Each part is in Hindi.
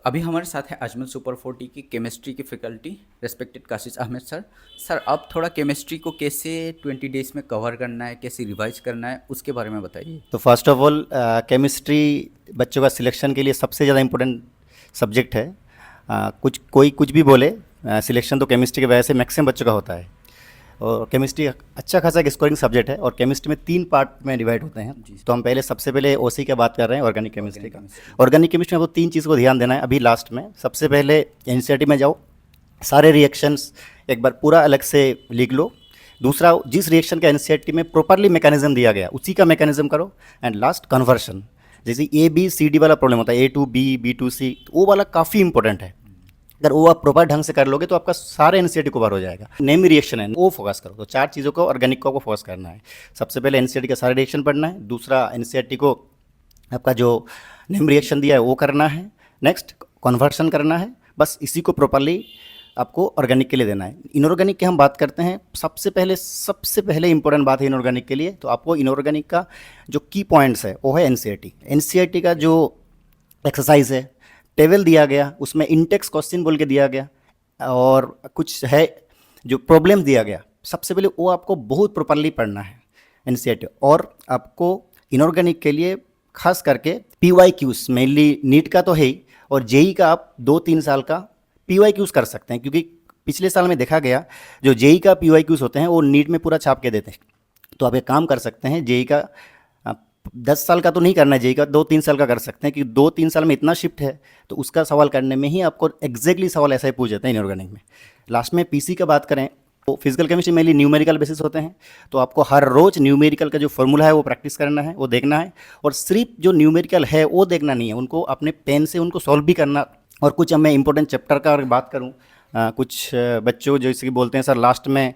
अभी हमारे साथ है अजमल सुपर 40 की केमिस्ट्री की faculty respected Kashish Ahmad sir. Sir अब थोड़ा केमिस्ट्री को कैसे 20 डेज में कवर करना है, कैसे रिवाइज करना है, उसके बारे में बताइए। तो फर्स्ट ऑफ ऑल केमिस्ट्री बच्चों का सिलेक्शन के लिए सबसे ज़्यादा इम्पोर्टेंट सब्जेक्ट है। कोई कुछ भी बोले, सिलेक्शन तो केमिस्ट्री की वजह से मैक्सिमम बच्चों का होता है। और केमिस्ट्री अच्छा खासा एक स्कोरिंग सब्जेक्ट है और केमिस्ट्री में 3 पार्ट में डिवाइड होते हैं। जी तो हम पहले सबसे पहले ओसी की बात कर रहे हैं, ऑर्गेनिक केमिस्ट्री ऑर्गेनिक का। केमिस्ट्री। ऑर्गेनिक केमिस्ट्री में आपको 3 चीज़ को ध्यान देना है अभी लास्ट में। सबसे पहले एनसीईआरटी में जाओ, सारे रिएक्शंस एक बार पूरा अलग से लिख लो। दूसरा, जिस रिएक्शन का एनसीईआरटी में प्रॉपरली मैकेनिज्म दिया गया उसी का मैकेनिज्म करो। And last, conversion. जैसे ए बी सी डी वाला प्रॉब्लम होता है, ए टू बी, बी टू सी, तो वो वाला काफ़ी इंपॉर्टेंट है। अगर वो आप प्रॉपर ढंग से कर लोगे तो आपका सारा एनसीईआरटी कवर हो जाएगा। नेम रिएक्शन है वो फोकस करो। तो 4 चीज़ों को ऑर्गेनिक को फोकस करना है। सबसे पहले एनसीईआरटी का सारा रिएक्शन पढ़ना है। दूसरा, एनसीईआरटी को आपका जो नेम रिएक्शन दिया है वो करना है। नेक्स्ट, कन्वर्शन करना है। बस इसी को प्रॉपरली आपको ऑर्गेनिक के लिए देना है। इनऑर्गेनिक की हम बात करते हैं, सबसे पहले इंपॉर्टेंट बात है इनऑर्गेनिक के लिए। तो आपको इनऑर्गेनिक का जो की पॉइंट्स है वो है एनसीईआरटी। एनसीईआरटी का जो एक्सरसाइज है, टेबल दिया गया, उसमें इंटेक्स क्वेश्चन बोल के दिया गया और कुछ है जो प्रॉब्लम दिया गया, सबसे पहले वो आपको बहुत प्रॉपरली पढ़ना है एनसीईआरटी। और आपको इनऑर्गेनिक के लिए खास करके पीवाईक्यूज, मेनली नीट का तो है ही, और जेई का आप 2-3 साल का पीवाईक्यूज कर सकते हैं। क्योंकि पिछले साल में देखा गया जो जेई का पीवाईक्यूज होते हैं वो नीट में पूरा छाप के देते हैं। तो आप एक काम कर सकते हैं, जेई का 10 साल का तो नहीं करना है, जेई का 2-3 साल का कर सकते हैं। कि 2-3 साल में इतना शिफ्ट है तो उसका सवाल करने में ही आपको एग्जैक्टली सवाल ऐसा ही पूछ जाते हैं इनऑर्गेनिक में। लास्ट में पीसी का बात करें तो physical chemistry mainly numerical basis होते हैं। तो आपको हर रोज़ न्यूमेरिकल का जो फॉर्मूला है वो प्रैक्टिस करना है, वो देखना है। और सिर्फ जो न्यूमेरिकल है वो देखना नहीं है, उनको अपने पेन से उनको सॉल्व भी करना। और कुछ मैं इंपॉर्टेंट चैप्टर का अगर बात करूँ, कुछ बच्चों जैसे कि बोलते हैं सर लास्ट में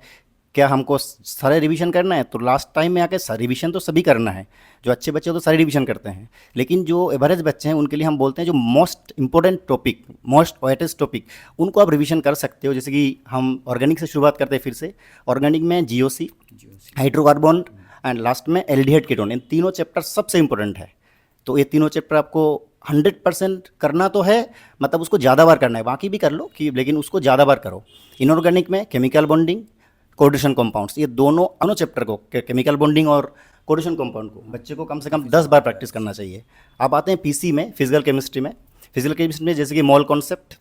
क्या हमको सारे रिवीजन करना है, तो लास्ट टाइम में आके रिवीजन तो सभी करना है। जो अच्छे बच्चे हो तो सारे रिवीजन करते हैं, लेकिन जो एवरेज बच्चे हैं उनके लिए हम बोलते हैं जो most important topic, most wettest topic, उनको आप रिवीजन कर सकते हो। जैसे कि हम ऑर्गेनिक से शुरुआत करते हैं फिर से। ऑर्गेनिक में जीओसी, हाइड्रोकार्बन एंड लास्ट में एल्डिहाइड कीटोन, इन तीनों चैप्टर सबसे इंपॉर्टेंट है। तो ये तीनों चैप्टर आपको 100% करना तो है, मतलब उसको ज़्यादा बार करना है। बाकी भी कर लो कि, लेकिन उसको ज़्यादा बार करो। इनऑर्गेनिक में केमिकल बॉन्डिंग, कोऑर्डिनेशन कंपाउंड्स, ये दोनों चैप्टर को, केमिकल बॉन्डिंग और कोऑर्डिनेशन कंपाउंड को बच्चे को कम से कम 10 बार प्रैक्टिस करना चाहिए। अब आते हैं पीसी में, फिजिकल केमिस्ट्री में। फिजिकल केमिस्ट्री में जैसे कि मोल कॉन्सेप्ट,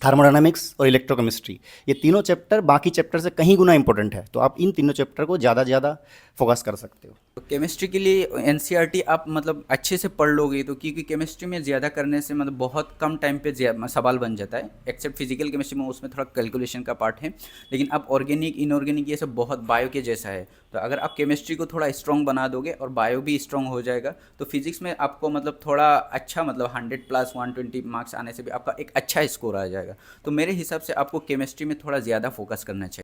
थर्मोडायनामिक्स और इलेक्ट्रोकेमिस्ट्री, ये तीनों चैप्टर बाकी चैप्टर से कहीं गुना इंपॉर्टेंट है। तो आप इन तीनों चैप्टर को ज़्यादा ज़्यादा फोकस कर सकते हो। तो केमिस्ट्री के लिए एनसीईआरटी आप मतलब अच्छे से पढ़ लोगे तो, क्योंकि केमिस्ट्री में ज़्यादा करने से मतलब बहुत कम टाइम पे सवाल बन जाता है। एक्सेप्ट फिजिकल केमिस्ट्री में उसमें थोड़ा कैलकुलेशन का पार्ट है, लेकिन अब ऑर्गेनिक इनऑर्गेनिक ये सब बहुत बायो के जैसा है। तो अगर आप केमिस्ट्री को थोड़ा स्ट्रॉन्ग बना दोगे और बायो भी स्ट्रॉन्ग हो जाएगा तो फिजिक्स में आपको मतलब थोड़ा अच्छा, मतलब 100 प्लस 120 मार्क्स आने से भी आपका एक अच्छा स्कोर आ जाएगा। तो मेरे हिसाब से आपको केमिस्ट्री में थोड़ा ज़्यादा फोकस करना चाहिए।